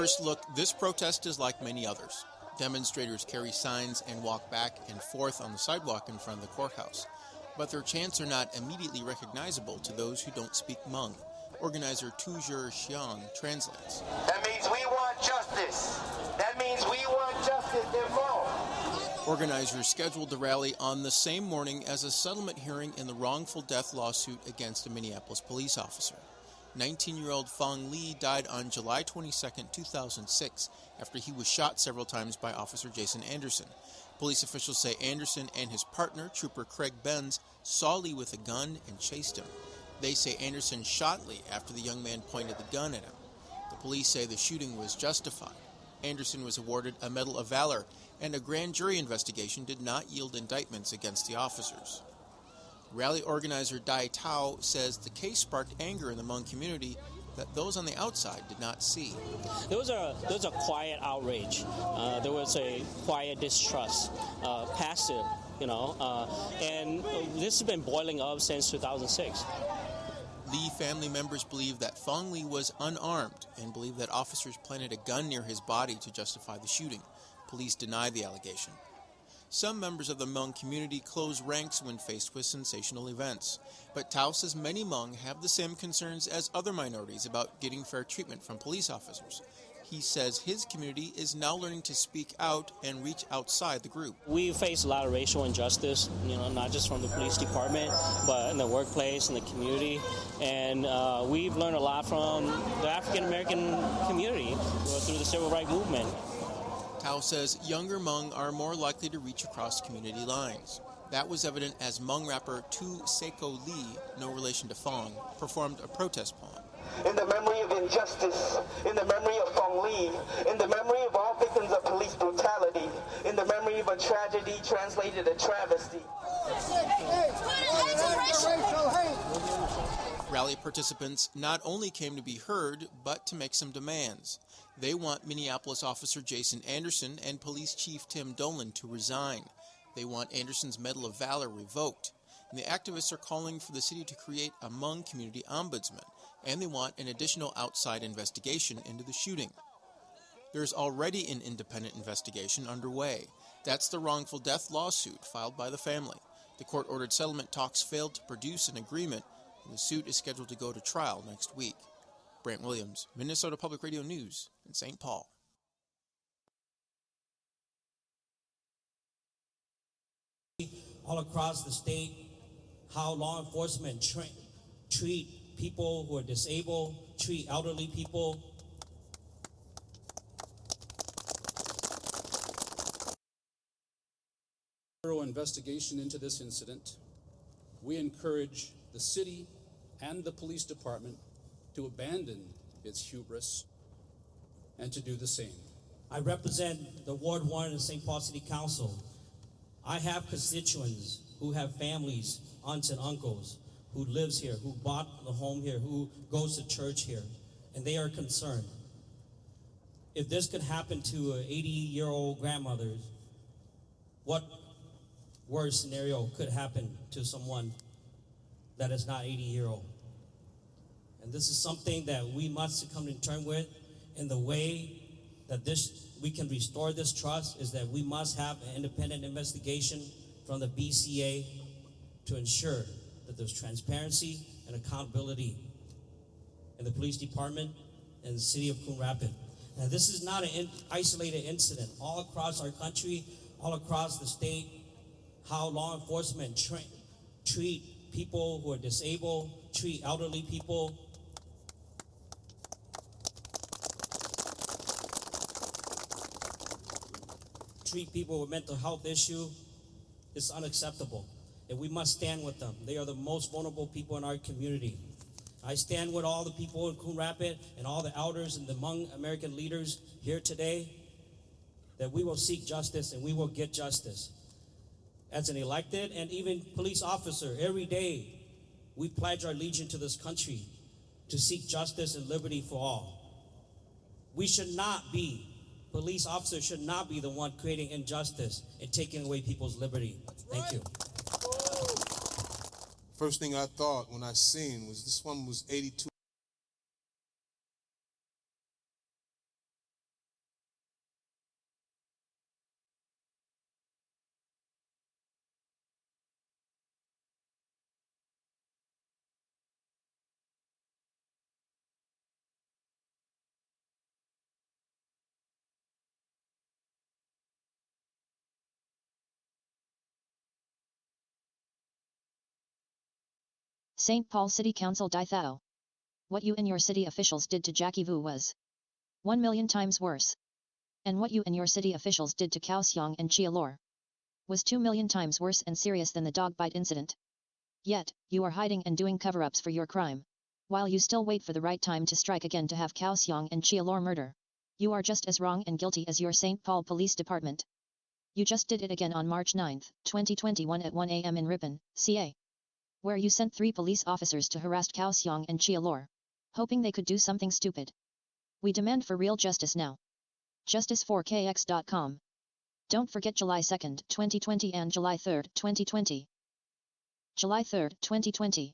first look, this protest is like many others. Demonstrators carry signs and walk back and forth on the sidewalk in front of the courthouse. But their chants are not immediately recognizable to those who don't speak Hmong. Organizer Toua Xiong translates. That means we want justice. That means we want justice in Hmong. Organizers scheduled the rally on the same morning as a settlement hearing in the wrongful death lawsuit against a Minneapolis police officer. 19-year-old Phong Le died on July 22, 2006, after he was shot several times by Officer Jason Anderson. Police officials say Anderson and his partner, Trooper Craig Benz, saw Lee with a gun and chased him. They say Anderson shot Lee after the young man pointed the gun at him. The police say the shooting was justified. Anderson was awarded a Medal of Valor, and a grand jury investigation did not yield indictments against the officers. Rally organizer Dai Thao says the case sparked anger in the Hmong community that those on the outside did not see. There was a quiet outrage. There was a quiet distrust, passive, and this has been boiling up since 2006. Lee family members believe that Phong Le was unarmed and believe that officers planted a gun near his body to justify the shooting. Police deny the allegation. Some members of the Hmong community close ranks when faced with sensational events. But Thao says many Hmong have the same concerns as other minorities about getting fair treatment from police officers. He says his community is now learning to speak out and reach outside the group. We face a lot of racial injustice, not just from the police department, but in the workplace, in the community. And we've learned a lot from the African American community through the civil rights movement. Thao says younger Hmong are more likely to reach across community lines. That was evident as Hmong rapper Toua Xiong, no relation to Phong, performed a protest poem. In the memory of injustice, in the memory of Phong Le, in the memory of all victims of police brutality, in the memory of a tragedy translated a travesty. Rally participants not only came to be heard, but to make some demands. They want Minneapolis officer Jason Anderson and police chief Tim Dolan to resign. They want Anderson's Medal of Valor revoked. And the activists are calling for the city to create a Hmong community ombudsman, and they want an additional outside investigation into the shooting. There's already an independent investigation underway. That's the wrongful death lawsuit filed by the family. The court-ordered settlement talks failed to produce an agreement, and the suit is scheduled to go to trial next week. Brant Williams, Minnesota Public Radio News in St. Paul. All across the state, how law enforcement treat people who are disabled, treat elderly people. Thorough investigation into this incident. We encourage the city and the police department to abandon its hubris and to do the same. I represent the Ward 1 in St. Paul City Council. I have constituents who have families, aunts and uncles, who lives here, who bought the home here, who goes to church here, and they are concerned. If this could happen to an 80-year-old grandmother, what worse scenario could happen to someone that is not 80-year-old? And this is something that we must come to terms with. And the way that we can restore this trust is that we must have an independent investigation from the BCA to ensure that there's transparency and accountability in the police department and the city of Coon Rapids. Now, this is not an isolated incident. All across our country, all across the state, how law enforcement treat people who are disabled, treat elderly people. Treat people with mental health issue is unacceptable, and we must stand with them. They are the most vulnerable people in our community. I stand with all the people in Coon Rapids and all the elders and the Hmong American leaders here today that we will seek justice and we will get justice. As an elected and even police officer, every day we pledge our allegiance to this country to seek justice and liberty for all. We should not be Police officers should not be the one creating injustice and taking away people's liberty. Thank you. First thing I thought when I seen was this one was 82 St. Paul City Council Dai Thao. What you and your city officials did to Jacky Vue was 1,000,000 times worse. And what you and your city officials did to KOU XIONG and Chia Lor was 2,000,000 times worse and serious than the dog bite incident. Yet, you are hiding and doing cover-ups for your crime, while you still wait for the right time to strike again to have KOU XIONG and Chia Lor murder. You are just as wrong and guilty as your St. Paul Police Department. You just did it again on March 9, 2021 at 1 a.m. in Ripon, CA, where you sent 3 police officers to harass KOU XIONG and Chia Lor, hoping they could do something stupid. We demand for real justice now. Justice for KX.com. Don't forget July 2, 2020 and July 3, 2020. July 3, 2020.